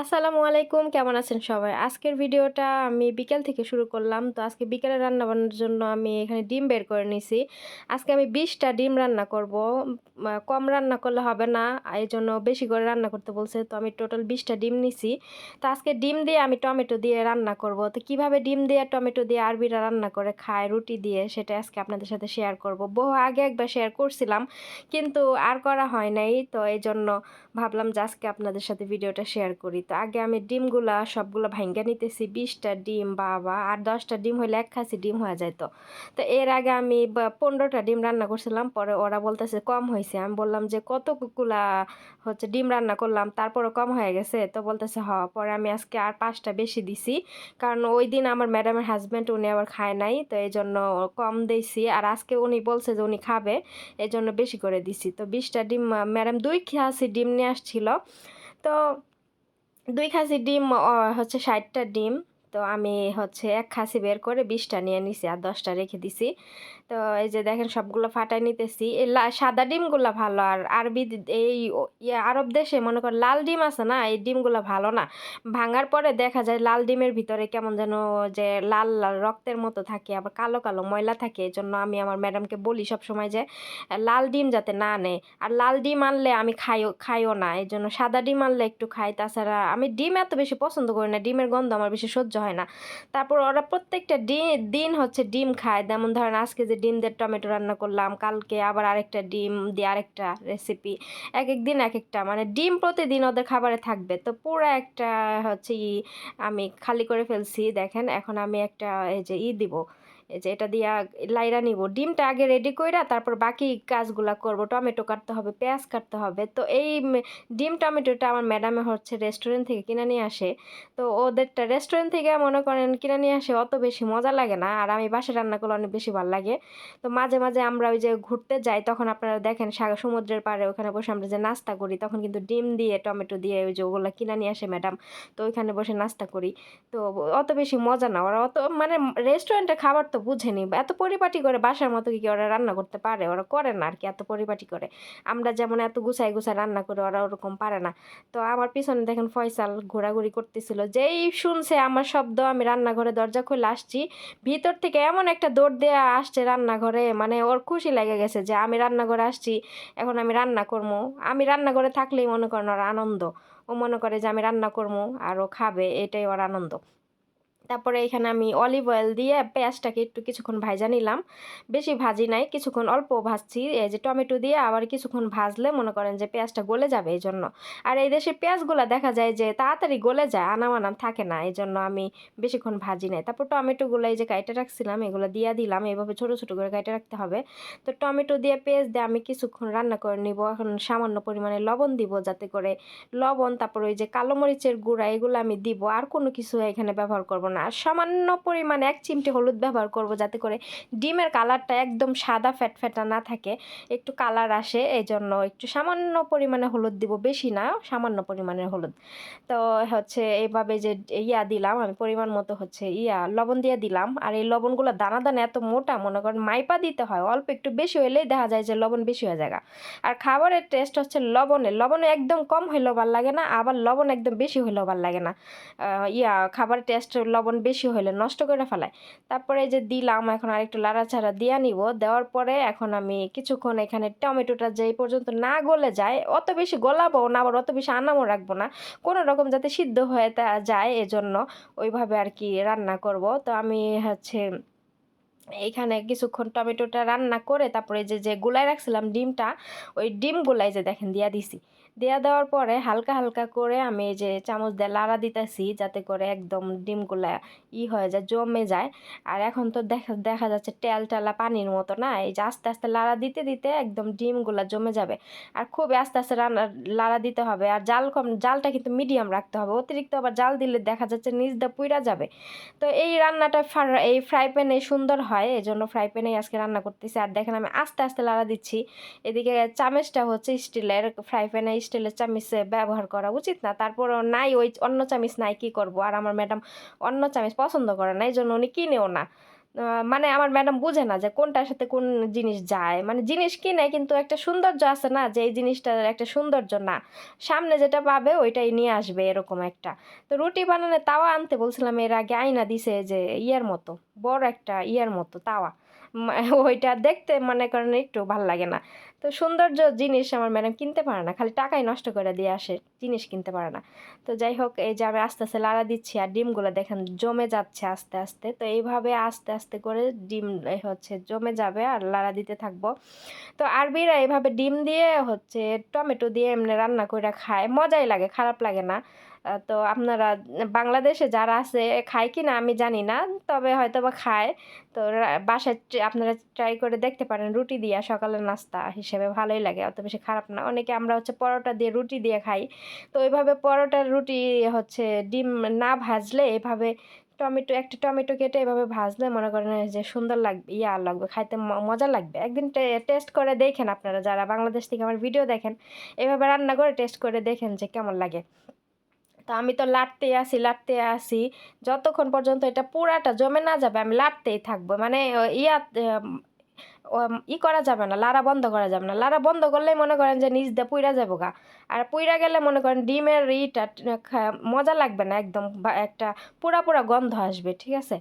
আসসালামু আলাইকুম, কেমন আছেন সবাই? আজকের ভিডিওটা আমি বিকেল থেকে শুরু করলাম। তো আজকে বিকেলে রান্নাবান্নার জন্য আমি এখানে ডিম বের করে নিছি। আজকে আমি ২০ টা ডিম রান্না করব। কম রান্না করলে হবে না। এজন্য বেশি করে রান্না করতে বলছে। তো আমি টোটাল ২০ টা ডিম নিছি। তো আজকে ডিম দিয়ে আমি টমেটো দিয়ে রান্না করব। তো কিভাবে ডিম দিয়ে টমেটো দিয়ে আরবিরা রান্না করে খায় রুটি দিয়ে, সেটা আজকে আপনাদের সাথে শেয়ার করব। বহু আগে একবার শেয়ার করছিলাম, কিন্তু আর করা হয় নাই। তো এজন্য ভাবলাম যে আজকে আপনাদের সাথে ভিডিওটা শেয়ার করি। তো আগে আমি ডিমগুলা সবগুলো ভাইঙ্গা নিতেছি। ২০ টা ডিম, বাবা! আর ১০ টা ডিম হইলে ১ খাসি ডিম হয়ে যাইত। তো এর আগে আমি ১৫ টা ডিম রান্না করছিলাম। পরে ওরা বলতেছে কম হইছে। আমি বললাম যে, "কতগুলা ডিম রান্না করলাম, তারপরও কম হয়ে গেছে?" তো বলতেছে, "হ।" পরে আমি আজকে আর ৫ টা বেশি দিছি। কারণ ওইদিন আমার ম্যাডামের হাসব্যান্ড উনি আবার খায় নাই। তো এজন্য কম দিছি। আর আজকে উনি বলছে যে উনি খাবে। এজন্য বেশি করে দিছি। তো ২০ টা ডিম ম্যাডাম ২ খাসি ডিম নিয়ে আসছিল। তো ২ খাসি ডিম ৬০ টা ডিম। তো আমি ১ খাসি বের করে ২০ টা নিয়ে নিছি আর ১০ টা রেখে দিছি। তো এই যে দেখেন সবগুলো ফাটায় নিতেছি। এই সাদা ডিমগুলা ভালো। আর আরবি এই আরব দেশে মনে করেন লাল ডিম আছে না? এই ডিমগুলা ভালো না। ভাঙার পরে দেখা যায় লাল ডিমের ভিতরে কেমন যেন যে লাল, লাল রক্তের মতো থাকে, আবার কালো, কালো ময়লা থাকে। এজন্য আমি আমার ম্যাডামকে বলি সবসময় যে লাল ডিম যাতে না আনে। আর লাল ডিম আনলে আমি খাইও না। এজন্য সাদা ডিম আনলে একটু খাই। তাছাড়া আমি ডিম এত বেশি পছন্দ করি না। ডিমের গন্ধ আমার বেশি সহ্য হয় না। তারপর ওরা প্রত্যেকটা দিন ডিম খায়। যেমন ধরেন আজকে যে ডিম দিয়ে টমেটো রান্না করলাম, কালকে আবার আরেকটা ডিম দিয়ে আরেকটা রেসিপি। একেক দিন একেকটা। মানে ডিম প্রতিদিন ওদের খাবারে থাকবে। তো পুরা একটা হচ্ছে ই আমি খালি করে ফেলছি। দেখেন এখন আমি একটা এই যে দিব। এই যে এটা দিয়া লাইরা নিব। ডিমটা আগে রেডি কইরা তারপর বাকি কাজগুলা করব। টমেটো কাটতে হবে, পেঁয়াজ কাটতে হবে। তো এই ডিম টমেটোটা আমার ম্যাডামে রেস্টুরেন্ট থেকে কিনে নিয়ে আসে। তো ওদেরটা রেস্টুরেন্ট থেকে মনে করেন কিনে নিয়ে আসে অত বেশি মজা লাগে না। আর আমি বাসায় রান্না করলে অনেক বেশি ভাল লাগে। তো মাঝে, মাঝে আমরা ওই যে ঘুরতে যাই তখন আপনারা দেখেন সমুদ্রের পাড়ে ওখানে বসে আমরা যে নাস্তা করি তখন কিন্তু ডিম দিয়ে টমেটো দিয়ে ওই যে ওগুলা কিনে নিয়ে আসে ম্যাডাম। তো ওইখানে বসে নাস্তা করি। তো অত বেশি মজা না। ওরা অত মানে রেস্টুরেন্টের খাবার তো বুঝেনি। এত পরিপাটি করে বাসার মতো কি ওরা রান্না করতে পারে? ওরা করে না আরকি এত পরিপাটি করে। আমরা যেমন এত গুছায়, গুছায় রান্না করি ওরা ওরকম পারে না। তো আমার পিছনে দেখেন ফয়সাল ঘোরাঘুরি করতেছিল। যেই শুনছে আমার শব্দ আমি রান্নাঘরে দরজা খুলে আসছি, ভিতর থেকে এমন একটা দৌড় দেয়া আসছে রান্নাঘরে, মানে ওর খুশি লেগে গেছে যে আমি রান্নাঘরে আসছি, এখন আমি রান্না করবো। আমি রান্নাঘরে থাকলেই মনে করেন ওর আনন্দ। ও মনে করে যে আমি রান্না করবো আর ও খাবে, এটাই ওর আনন্দ। তারপরে এখানে আমি অলিভ অয়েল দিয়ে পেঁয়াজটাকে একটু কিছুক্ষণ ভাইজা নিলাম। বেশি ভাজি নাই, কিছুক্ষণ অল্প ভাজছি। এই যে টমেটো দিয়ে আবার কিছুক্ষণ ভাজলে মনে করেন যে পেঁয়াজটা গলে যাবে এইজন্য। আর এই দেশের পেঁয়াজগুলা দেখা যায় যে তাড়াতাড়ি গলে যায়, আনাম থাকে না। এজন্য আমি বেশিক্ষণ ভাজি নাই। তারপর টমেটোগুলো এই যে কাইটে রাখছিলাম এগুলো দিয়া দিলাম। এভাবে ছোট, ছোট করে কাইটে রাখতে হবে। তো টমেটো দিয়ে পেঁয়াজ দিয়ে আমি কিছুক্ষণ রান্না করে নিব। এখন সামান্য পরিমাণে লবণ দিব যাতে করে লবণ, তারপর ওই যে কালো মরিচের গুঁড়া এগুলো আমি দিব। আর কোনো কিছু এখানে ব্যবহার করব না। আর সামান্য পরিমাণে ১ চিমটি হলুদ ব্যবহার করব যাতে করে ডিমের কালারটা একদম সাদা ফ্যাটফ্যাটা না থাকে, একটু কালার আসে। এজন্য একটু সামান্য পরিমাণে হলুদ দিব, বেশি না, সামান্য পরিমাণের হলুদ। তো এভাবে যে দিলাম আমি পরিমাণ মতো লবণ দিয়ে দিলাম। আর এই লবণগুলো দানা, দানা এত মোটা মনে করেন মাইপা দিতে হয়। অল্প একটু বেশি হইলেই দেখা যায় যে লবণ বেশি হয়ে যায়। আর খাবারের টেস্ট হচ্ছে লবণে। লবণে একদম কম হইলেও ভাল লাগে না, আবার লবণ একদম বেশি হইলেও ভাল লাগে না। খাবারের টেস্ট লবণ বেশি হইলে নষ্ট করে ফেলায়। তারপরে এই যে দিলাম, এখন আরেকটু লাড়াচাড়া দিয়া নিব। দেওয়ার পরে এখন আমি কিছুক্ষণ এখানে টমেটোটা যেই পর্যন্ত না গলে যায়, অত বেশি গলাবো না আবার অত বেশি আনামও রাখবো না। কোনো রকম যাতে সিদ্ধ হয়ে যায় এজন্য ওইভাবে আরকি রান্না করব। তো আমি এইখানে কিছুক্ষণ টমেটোটা রান্না করে তারপরে যে গুলায় রাখছিলাম ডিমটা, ওই ডিম গুলাই যে দেখেন দিয়া দিছি। দেয়া দেওয়ার পরে হালকা হালকা করে আমি এই যে চামচ দিয়ে লাড়া দিতেছি যাতে করে একদম ডিমগুলা হয়ে যায়, জমে যায়। আর এখন তো দেখা দেখা যাচ্ছে টেলা পানির মতো না, এই যে আস্তে আস্তে লাড়া দিতে দিতে একদম ডিমগুলা জমে যাবে। আর খুবই আস্তে আস্তে লাড়া দিতে হবে। আর জালটা কিন্তু মিডিয়াম রাখতে হবে। অতিরিক্ত আবার জাল দিলে দেখা যাচ্ছে নিচ দিয়ে পুইরা যাবে। তো এই রান্নাটা এই ফ্রাই প্যানে সুন্দর হয়, এজন্য ফ্রাই প্যানেই আজকে রান্না করতেছি। আর দেখেন আমি আস্তে আস্তে লাড়া দিচ্ছি। এদিকে চামচটা স্টিলের, ফ্রাই প্যানে স্টিলের চামচ ব্যবহার করা উচিত না। তারপরও নাই, ওই অন্য চামচ নাই, কি করব। আর আমার ম্যাডাম অন্য চামচ পছন্দ করে না, এই জন্য উনি কিনেও না। মানে আমার ম্যাডাম বুঝে না যে কোনটার সাথে কোন জিনিস যায়, মানে জিনিস কিনে কিন্তু একটা সৌন্দর্য আছে না, যে এই জিনিসটার একটা সৌন্দর্য না, সামনে যেটা পাবে ওইটাই নিয়ে আসবে এরকম একটা। তো রুটি বানানোর তাওয়া আনতে বলছিলাম, এর আগে আইনা দিছে যে ইয়ার মতো, বড় একটা ইয়ার মতো তাওয়া, ওইটা দেখতে মনে করেন একটু ভাল লাগে না। তো সৌন্দর্য জিনিস আমার ম্যাডাম কিনতে পারে না, খালি টাকাই নষ্ট করে দিয়ে আসে, জিনিস কিনতে পারে না। তো যাই হোক, এই যে আমি আস্তে আস্তে লাড়া দিচ্ছি আর ডিমগুলো দেখেন জমে যাচ্ছে আস্তে আস্তে। তো এইভাবে আস্তে আস্তে করে ডিম হচ্ছে জমে যাবে আর লাড়া দিতে থাকবো। তো আরবিরা এভাবে ডিম দিয়ে হচ্ছে টমেটো দিয়ে এমনি রান্না করে খায়, মজাই লাগে, খারাপ লাগে না। তো আপনারা বাংলাদেশে যারা আছে খায় কি না আমি জানি না, তবে হয়তো বা খায়। তো বাসায় আপনারা ট্রাই করে দেখতে পারেন, রুটি দিয়ে সকালের নাস্তা হিসেবে ভালোই লাগে, অত বেশি খারাপ না। অনেকে আমরা হচ্ছে পরোটা দিয়ে রুটি দিয়ে খাই। তো ওইভাবে পরোটার রুটি হচ্ছে ডিম না ভাজলে এভাবে টমেটো, একটা টমেটো কেটে এভাবে ভাজলে মনে করেন যে সুন্দর লাগবে, লাগবে খাইতে, মজা লাগবে। একদিন টেস্ট করে দেখেন, আপনারা যারা বাংলাদেশ থেকে আমার ভিডিও দেখেন এভাবে রান্না করে টেস্ট করে দেখেন যে কেমন লাগে। তো আমি তো লাটতেই আসি লাটতেই আসি, যতক্ষণ পর্যন্ত এটা পুরাটা জমে না যাবে আমি লাটতেই থাকবো, মানে করা যাবে না, লাড়া বন্ধ করা যাবে না। লাড়া বন্ধ করলেই মনে করেন যে নিচ দিয়ে পুইরা যাবো গা। আর পুইরা গেলে মনে করেন ডিমের মজা লাগবে না একদম, বা একটা পুরা পুরা গন্ধ আসবে, ঠিক আছে?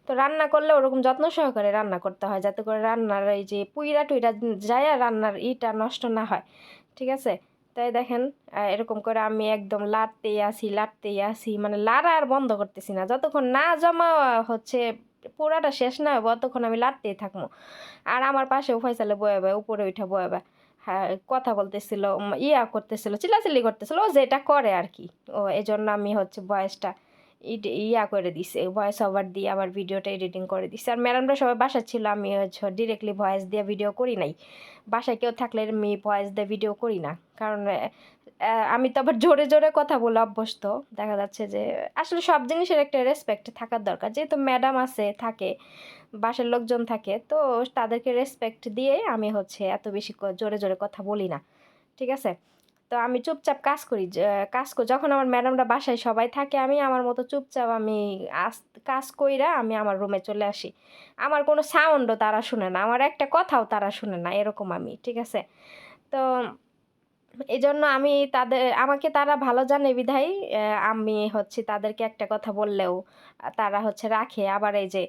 তো রান্না করলে ওরকম যত্ন সহকারে রান্না করতে হয়, যাতে করে রান্নার এই যে পুইরা টুইরা যায় আর রান্নার নষ্ট না হয়, ঠিক আছে? তাই দেখেন, এরকম করে আমি একদম লাড়তেই আসি, মানে লাড়া আর বন্ধ করতেছি না, যতক্ষণ না জমা হচ্ছে পোড়াটা শেষ না হবে ততক্ষণ আমি লাড়তেই থাকবো। আর আমার পাশেও ফয়সালে বয়ে বয়ে উপরে উঠে বয়ে বয়ে হ্যাঁ কথা বলতেছিল, করতেছিল, চিল্লাচিল্লি করতেছিল, ও যেটা করে আর কি। ও এই জন্য আমি হচ্ছে ভয়েসটা করে দিছে, ভয়েস ওভার দিয়ে আবার ভিডিওটা এডিটিং করে দিছে। আর ম্যাডামরা সবাই বাসা ছিল, আমি হচ্ছে ডিরেক্টলি ভয়েস দিয়ে ভিডিও করি নাই। বাসায় কেউ থাকলে আমি ভয়েস দিয়ে ভিডিও করি না, কারণ আমি তো আবার জোরে জোরে কথা বলে অভ্যস্ত। দেখা যাচ্ছে যে আসলে সব জিনিসের একটা রেসপেক্ট থাকার দরকার, যেহেতু ম্যাডাম আছে থাকে, বাসার লোকজন থাকে, তো তাদেরকে রেসপেক্ট দিয়ে আমি হচ্ছে এত বেশি জোরে জোরে কথা বলি না, ঠিক আছে? তো আমি চুপচাপ কাজ করি, যখন আমার ম্যাডামরা বাসায় সবাই থাকে আমি আমার মতো চুপচাপ আমি কাজ কইরা আমি আমার রুমে চলে আসি। আমার কোনো সাউন্ডও তারা শুনে না, আমার একটা কথাও তারা শুনে না, এরকম আমি, ঠিক আছে? তো এই জন্য আমি আমাকে তারা ভালো জানে বিধায় আমি হচ্ছে তাদেরকে একটা কথা বললেও তারা হচ্ছে রাখে। আবার এই যে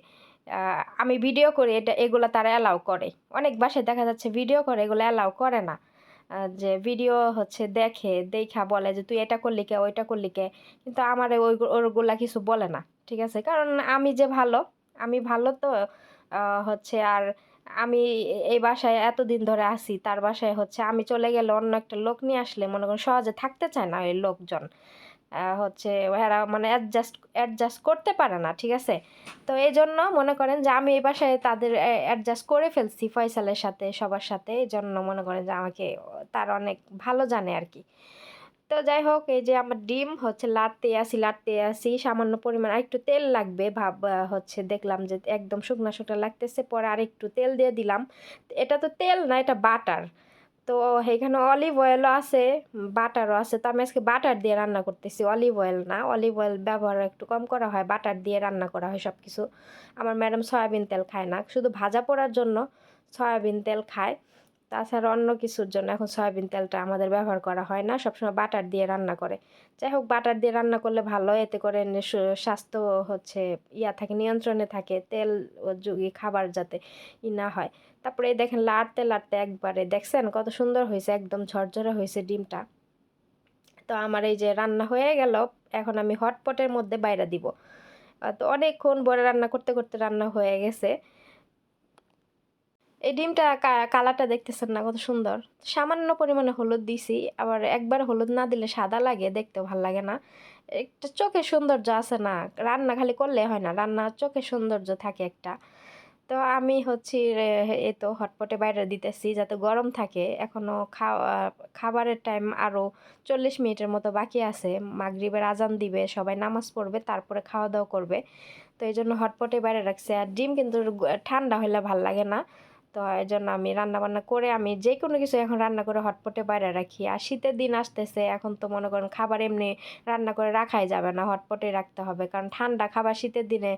আমি ভিডিও করি, এগুলো তারা অ্যালাউ করে। অনেক বাসায় দেখা যাচ্ছে ভিডিও করে, এগুলো অ্যালাউ করে না। যে ভিডিও হচ্ছে দেখা বলে যে তুই এটা করলি কে, ওইটা করলি কে, কিন্তু আমার ওইগুলা কিছু বলে না, ঠিক আছে? কারণ আমি যে ভালো, আমি ভালো তো হচ্ছে। আর আমি এই বাসায় এতদিন ধরে আছি, তার বাসায় হচ্ছে আমি চলে গেলে অন্য একটা লোক নিয়ে আসলে মনে করেন সহজে থাকতে চায় না ওই লোকজন, হচ্ছে ওরা মানে অ্যাডজাস্ট করতে পারে না, ঠিক আছে? তো এই জন্য মনে করেন যে আমি এই বাসায় তাদের অ্যাডজাস্ট করে ফেলছি ফয়সালের সাথে, সবার সাথে। এই জন্য মনে করেন যে আমাকে তার অনেক ভালো জানে আর কি। তো যাই হোক, এই যে আমার ডিম হচ্ছে লাটতে আসি, সামান্য পরিমাণ আর একটু তেল লাগবে হচ্ছে দেখলাম যে একদম শুকনা শুকনা লাগতেছে, পরে আর একটু তেল দিয়ে দিলাম। এটা তো তেল না, এটা বাটার। তো এখানে অলিভ অয়েলও আছে, বাটারও আছে। তো আমি আজকে বাটার দিয়ে রান্না করতেছি, অলিভ অয়েল না। অলিভ অয়েল ব্যবহার একটু কম করা হয়, বাটার দিয়ে রান্না করা হয় সব কিছু। আমার ম্যাডাম সয়াবিন তেল খায় না, শুধু ভাজা পোড়ার জন্য সয়াবিন তেল খায়, তাছাড়া অন্য কিছুর জন্য এখন সয়াবিন তেলটা আমাদের ব্যবহার করা হয় না, সবসময় বাটার দিয়ে রান্না করে। যাই হোক, বাটার দিয়ে রান্না করলে ভালো, এতে করে স্বাস্থ্য হচ্ছে থাকে, নিয়ন্ত্রণে থাকে, তেল যোগী খাবার যাতে না হয়। তারপরে এই দেখেন লাড়তে লাড়তে একবারে দেখছেন কত সুন্দর হয়েছে, একদম ঝরঝরে হয়েছে ডিমটা। তো আমার এই যে রান্না হয়ে গেল, এখন আমি হটপটের মধ্যে বাইরে দিব। তো অনেকক্ষণ বড় রান্না করতে করতে রান্না হয়ে গেছে। এই ডিমটা কালারটা দেখতেছেন না কত সুন্দর? সামান্য পরিমাণে হলুদ দিছি, আবার একবার হলুদ না দিলে সাদা লাগে, দেখতেও ভাল লাগে না। একটা চোখের সৌন্দর্য আছে না, রান্না খালি করলে হয় না, রান্না চোখের সৌন্দর্য থাকে একটা। তো আমি হচ্ছি এই তো হটপটে বাইরে দিতেছি যাতে গরম থাকে। এখনো খাবারের টাইম আরও 40 মিনিটের মতো বাকি আছে। মাগরিবের আজান দিবে, সবাই নামাজ পড়বে, তারপরে খাওয়া দাওয়া করবে। তো এই জন্য হটপটে বাইরে রাখছে। আর ডিম কিন্তু ঠান্ডা হলে ভাল লাগে না। তো তো এই জন্য আমি রান্নাবান্না করে আমি যে কোনো কিছু এখন রান্না করে হটপটে বাইরে রাখি। আর শীতের দিন আসতেছে, এখন তো মনে করেন খাবার এমনি রান্না করে রাখাই যাবে না, হটপটেই রাখতে হবে, কারণ ঠান্ডা খাবার শীতের দিনে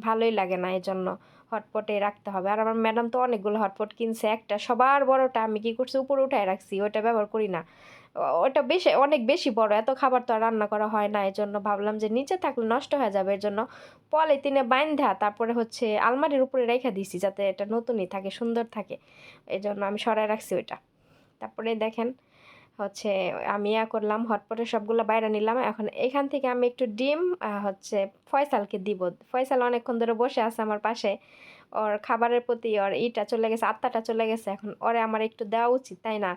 ভালোই লাগে না, এই জন্য হটপটেই রাখতে হবে। আর আমার ম্যাডাম তো অনেকগুলো হটপট কিনছে, একটা সবার বড়টা আমি কি করছি উপরে উঠায় রাখছি, ওইটা ব্যবহার করি না। ওটা বেশি অনেক বেশি বড়, এত খাবার তো আর রান্না করা হয় না, এই জন্য ভাবলাম যে নিচে থাকলে নষ্ট হয়ে যাবে, এর জন্য পলিথিনে বাইন্ধা তারপরে হচ্ছে আলমারির উপরে রেখে দিয়েছি, যাতে এটা নতুনই থাকে, সুন্দর থাকে, এই জন্য আমি সরাই রাখছি ওইটা। তারপরে দেখেন হচ্ছে আমি করলাম হটপটে সবগুলো বাইরে নিলাম। এখন এখান থেকে আমি একটু ডিম হচ্ছে ফয়সালকে দিব। ফয়সাল অনেকক্ষণ ধরে বসে আছে আমার পাশে, ওর খাবারের প্রতি ওর চলে গেছে, আত্মাটা চলে গেছে, এখন ওরে আমার একটু দেওয়া উচিত, তাই না?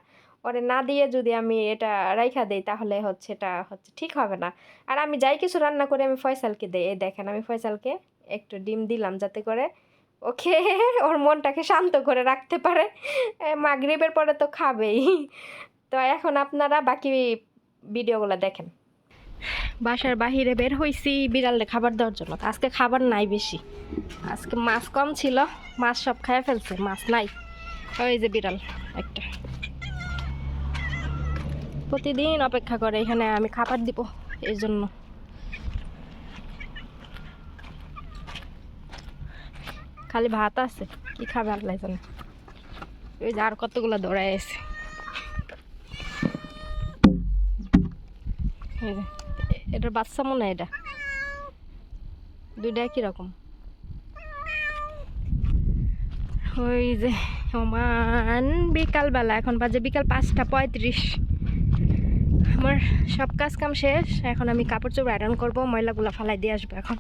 ওরে না দিয়ে যদি আমি এটা রাইখা দেই তাহলে হচ্ছে এটা হচ্ছে ঠিক হবে না। আর আমি যাই কিছু রান্না করে আমি ফয়সালকে দেই। এই দেখেন আমি ফয়সালকে একটু ডিম দিলাম, যাতে করে ওকে ওর মনটাকে শান্ত করে রাখতে পারে, মাগরিবের পরে তো খাবেই। তো এখন আপনারা বাকি ভিডিওগুলো দেখেন। বাসার বাহিরে বের হইছি বিড়ালে খাবার দেওয়ার জন্য, আজকে খাবার নাই বেশি, আজকে মাছ কম ছিল, মাছ সব খেয়ে ফেলছে, মাছ নাই। ওই যে বিড়াল একটা প্রতিদিন অপেক্ষা করে এখানে আমি খাবার দিব, এই জন্য। খালি ভাত আছে, কি খাবে আল্লাহ জানে। ওই যে আর কতগুলো দৌড়ায় আছে, এই যে এটার বাচ্চা মনে হয়, এটা দুইটা একই রকম। ওই যে ওমান বিকালবেলা, এখন বাজে বিকাল 5:35। আমার সব কাজ কাম শেষ, এখন আমি কাপড় চোপড় আয়রন করবো, ময়লাগুলো ফালাই দিয়ে আসবো। এখন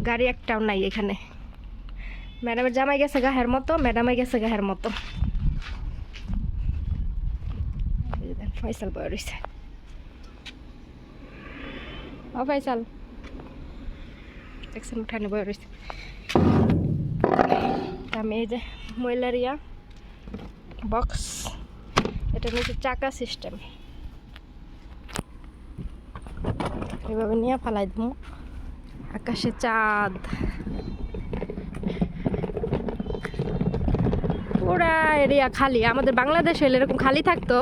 গাড়ি একটাও নাই এখানে, ম্যাডামের জামাই গেছে গাহের মতো, ম্যাডামে গেছে গাহের মতো। ফয়সাল বয় রয়েছে, ও ফয়সাল দেখছেন উঠানে বয় রয়েছে। আমি এই যে ময়লারিয়া বক্স, এটা নিচে চাকা সিস্টেম, এভাবে নিয়ে ফালাই দেবো। আকাশে চাঁদ, পুরা এরিয়া খালি। আমাদের বাংলাদেশ হলে এরকম খালি থাকতো,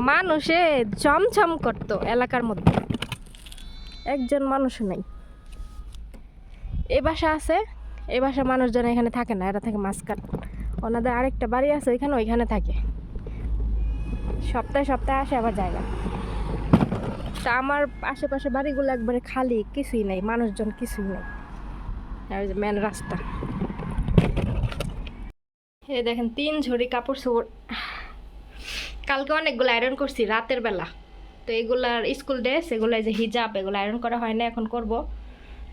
মানুষে চমচম করতো এলাকার মধ্যে, একজন মানুষও নেই। এ বাসা আছে, এ বাসা মানুষজন এখানে থাকে না, এরা থাকে মাঝখান। ওনাদের আরেকটা বাড়ি আছে ওইখানে, ওইখানে থাকে, সপ্তাহে সপ্তাহে আসে আবার জায়গা। তা আমার আশেপাশে বাড়িগুলো একবারে খালি, কিছুই নেই, মানুষজন কিছুই নেই। আর যে মেন রাস্তা, এই দেখেন 3 ঝুড়ি কাপড় চোপড়। কালকে অনেকগুলো আয়রন করছি রাতের বেলা, তো এগুলার স্কুল ড্রেস, এগুলো যে হিজাব, এগুলো আয়রন করা হয় না, এখন করব।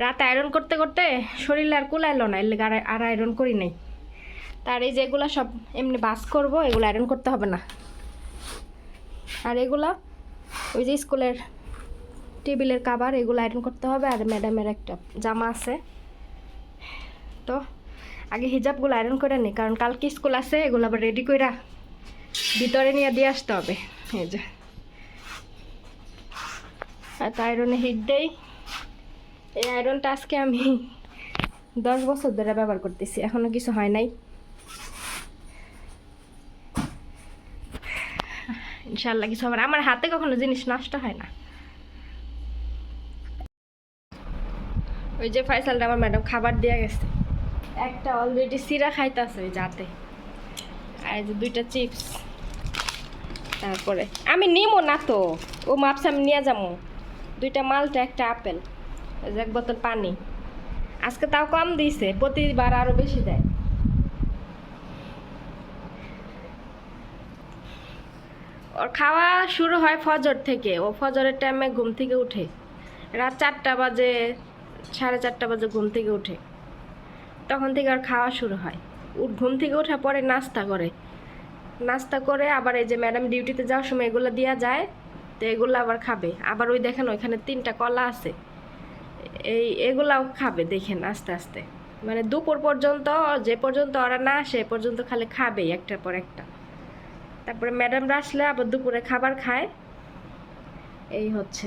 রাতে আয়রন করতে করতে শরীরে আর কুলাইলো না, এর আর আয়রন করি নাই। তার এই যে এগুলো সব এমনি বাস করব, এগুলো আয়রন করতে হবে না। আর এগুলা ওই যে স্কুলের টেবিলের কাভার, এগুলো আয়রন করতে হবে। আর ম্যাডামের একটা জামা আছে, তো আগে হিজাবগুলো আয়রন করে নিই, কারণ কালকে স্কুল আছে, এগুলো আবার রেডি করে ভিতরে নিয়ে দিয়ে আসতে হবে। এই যে আর আয়রনে হিট দেই। এই আয়রনটা আজকে আমি 10 বছর ধরে ব্যবহার করতেছি, এখনো কিছু হয় নাই, ইনশাল্লাহ কিছু হবে। আমার হাতে কখনো জিনিস নষ্ট হয় না। ওই যে ফয়সালটা আমার ম্যাডাম খাবার দিয়ে গেছে, একটা অলরেডি সিরা খাইতেছে ওই যাতে, আর এই যে 2টা চিপস। তারপরে আমি নিমো না তো, ও মাপসে আমি নিয়ে যাবো 2টা মালটা, একটা আপেল, এই যে 1 বোতল পানি। আজকে তাও কম দিয়েছে, প্রতিবার আরো বেশি দেয়। ওর খাওয়া শুরু হয় ফজর থেকে, ও ফজরের টাইমে ঘুম থেকে উঠে, রাত 4টা বাজে, 4:30 বাজে ঘুম থেকে উঠে, তখন থেকে আর খাওয়া শুরু হয়। ঘুম থেকে ওঠার পরে নাস্তা করে, নাস্তা করে আবার এই যে ম্যাডাম ডিউটিতে যাওয়ার সময় এগুলো দেওয়া যায়, তো এগুলো আবার খাবে। আবার ওই দেখেন ওইখানে 3টা কলা আছে, এগুলাও খাবে দেখেন আস্তে আস্তে, মানে দুপুর পর্যন্ত, যে পর্যন্ত ওরা না আসে পর্যন্ত খালি খাবেই একটার পর একটা। তারপরে ম্যাডামরা আসলে আবার দুপুরে খাবার খায়, এই হচ্ছে।